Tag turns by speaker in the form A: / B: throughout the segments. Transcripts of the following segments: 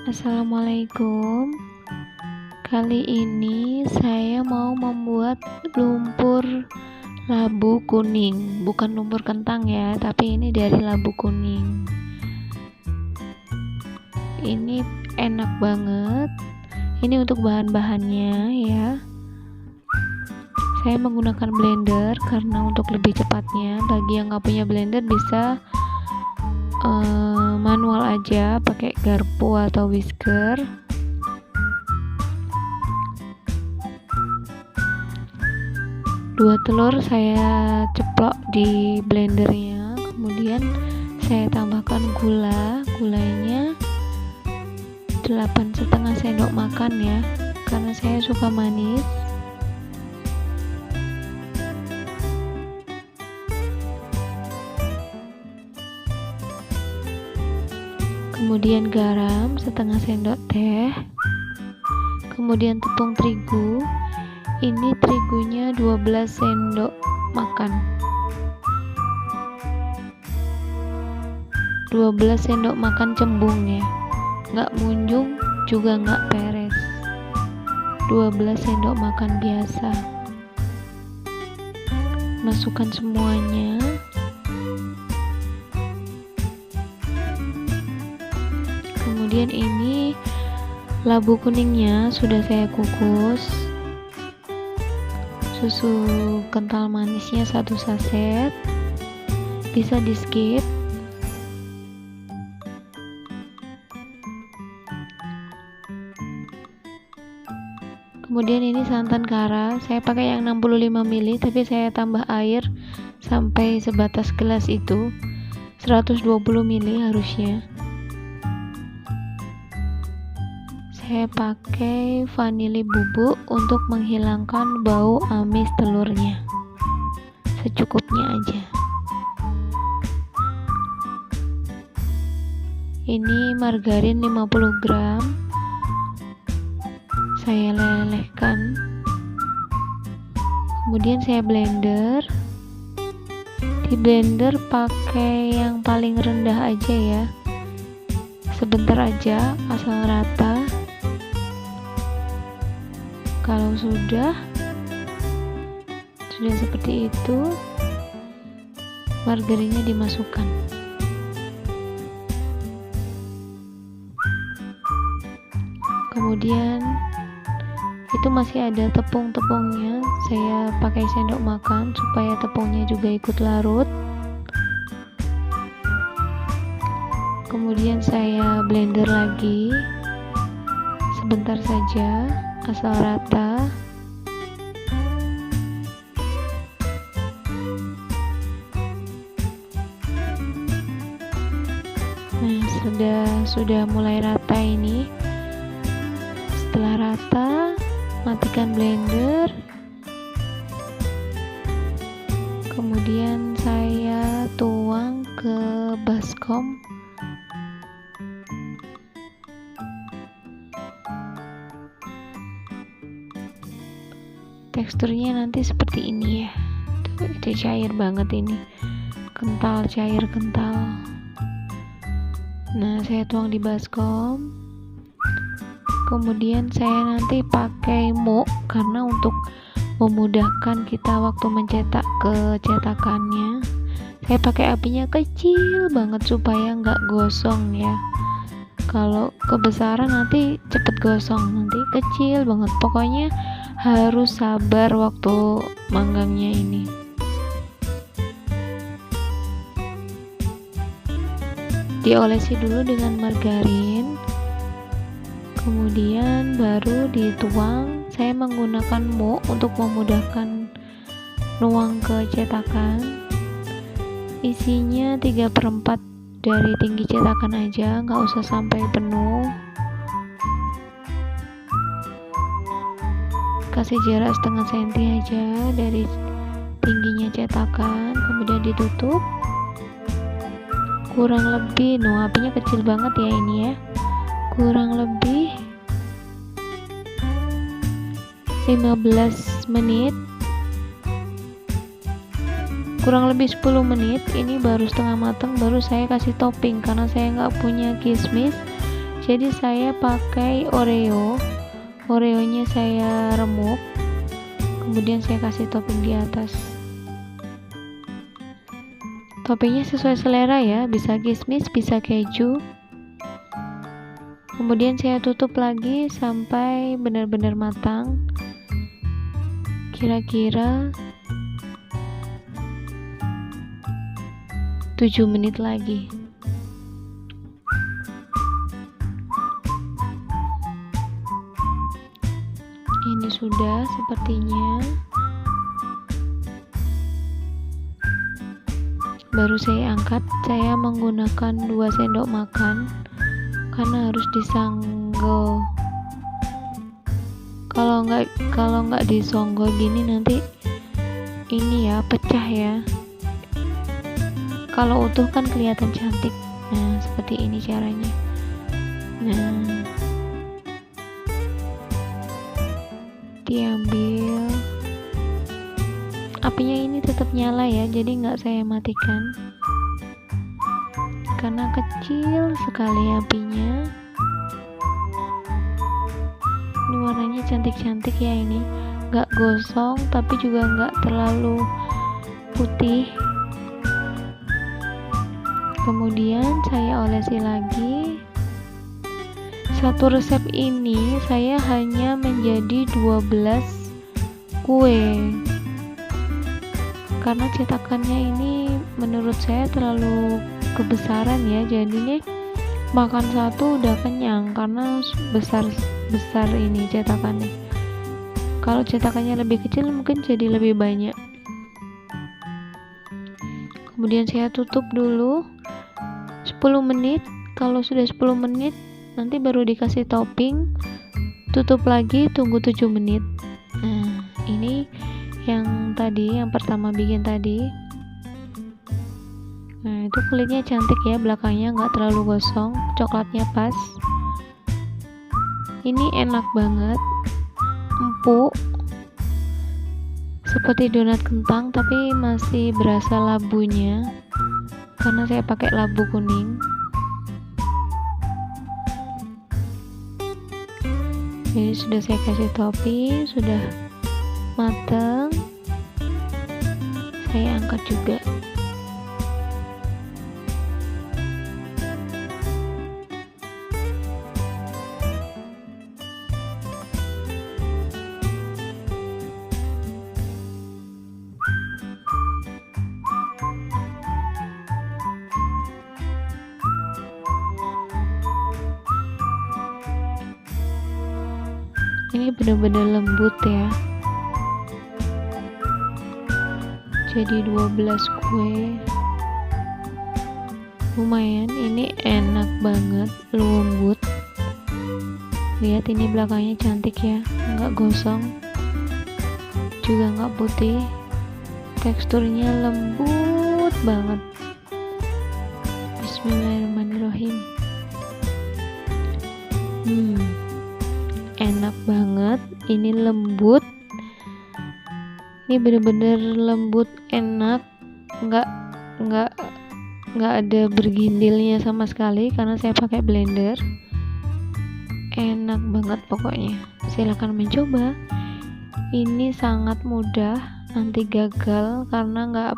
A: Assalamualaikum. Kali ini saya mau membuat lumpur labu kuning, bukan lumpur kentang ya, tapi ini dari labu kuning. Ini enak banget. Ini untuk bahan-bahannya ya. Saya menggunakan blender karena untuk lebih cepatnya. Bagi yang nggak punya blender bisa manual aja, pakai garpu atau whisker. Dua telur saya ceplok di blendernya, kemudian saya tambahkan gulanya 8,5 sendok makan ya, karena saya suka manis. Kemudian garam setengah sendok teh, kemudian tepung terigu. Ini terigunya 12 sendok makan, 12 sendok makan cembung ya, nggak munjung juga nggak peres, 12 sendok makan biasa. Masukkan semuanya. Kemudian ini labu kuningnya sudah saya kukus. Susu kental manisnya 1 saset, bisa di skip. Kemudian ini santan kara, saya pakai yang 65 ml, tapi saya tambah air sampai sebatas gelas itu, 120 ml harusnya. Saya pakai vanili bubuk untuk menghilangkan bau amis telurnya, secukupnya aja. Ini margarin 50 gram, saya lelehkan, kemudian saya blender. Di blender pakai yang paling rendah aja ya, sebentar aja asal rata. Kalau sudah seperti itu, margarinnya dimasukkan. Kemudian itu masih ada tepung-tepungnya, saya pakai sendok makan supaya tepungnya juga ikut larut. Kemudian saya blender lagi sebentar saja asal rata. Nah, sudah mulai rata ini. Setelah rata, matikan blender. Kemudian saya tuang ke baskom. Teksturnya nanti seperti ini ya. Itu cair banget ini, kental, cair kental. Nah, saya tuang di baskom. Kemudian saya nanti pakai muk karena untuk memudahkan kita waktu mencetak ke cetakannya. Saya pakai apinya kecil banget supaya nggak gosong ya. Kalau kebesaran nanti cepet gosong, nanti kecil banget. Pokoknya harus sabar waktu manggangnya ini. Diolesi dulu dengan margarin, kemudian baru dituang. Saya menggunakan muk untuk memudahkan nuang ke cetakan. Isinya 3/4 dari tinggi cetakan aja, nggak usah sampai penuh. Kasih jarak setengah senti aja dari tingginya cetakan, kemudian ditutup. Kurang lebih, apinya kecil banget ya ini ya, kurang lebih 15 menit, kurang lebih 10 menit. Ini baru setengah matang, baru saya kasih topping karena saya nggak punya kismis, Jadi saya pakai Oreonya saya remuk, kemudian saya kasih topping di atas. Toppingnya sesuai selera ya, bisa kismis, bisa keju. Kemudian saya tutup lagi sampai benar-benar matang, kira-kira 7 menit lagi. Ini sudah sepertinya. Baru saya angkat. Saya menggunakan 2 sendok makan karena harus disanggol. Kalau nggak disonggol gini nanti ini ya pecah ya. Kalau utuh kan kelihatan cantik. Nah, seperti ini caranya. Nah, diambil. Apinya ini tetap nyala ya, jadi nggak saya matikan karena kecil sekali apinya. Ini warnanya cantik-cantik ya, ini nggak gosong tapi juga nggak terlalu putih. Kemudian saya olesi lagi. Satu resep ini saya hanya menjadi 12 kue karena cetakannya ini menurut saya terlalu kebesaran ya, jadinya makan satu udah kenyang karena besar ini cetakannya. Kalau cetakannya lebih kecil mungkin jadi lebih banyak. Kemudian saya tutup dulu 10 menit. Kalau sudah 10 menit nanti baru dikasih topping, tutup lagi, tunggu 7 menit. Nah, ini yang pertama bikin tadi. Nah, itu kulitnya cantik ya, belakangnya nggak terlalu gosong, coklatnya pas. Ini enak banget, empuk, seperti donat kentang tapi masih berasa labunya karena saya pakai labu kuning. Jadi sudah saya kasih topping, sudah matang. Saya angkat juga. Ini benar-benar lembut ya. Jadi 12 kue. Lumayan, ini enak banget, lembut. Lihat ini belakangnya cantik ya, nggak gosong, juga nggak putih. Teksturnya lembut banget. Bismillahirrahmanirrahim. Enak banget, ini lembut, ini bener-bener lembut, enak, nggak ada bergindilnya sama sekali karena saya pakai blender. Enak banget pokoknya, silahkan mencoba. Ini sangat mudah, nanti gagal karena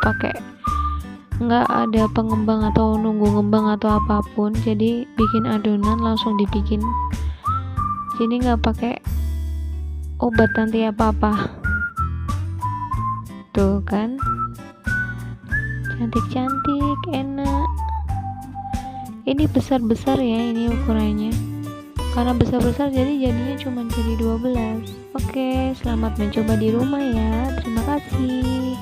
A: nggak ada pengembang atau nunggu ngembang atau apapun. Jadi bikin adonan langsung dibikin. Jadi nggak pakai obat nanti apa-apa. Tuh kan, cantik-cantik, enak. Ini besar-besar ya, ini ukurannya. Karena besar-besar jadi jadinya cuma jadi 12. Oke, selamat mencoba di rumah ya. Terima kasih.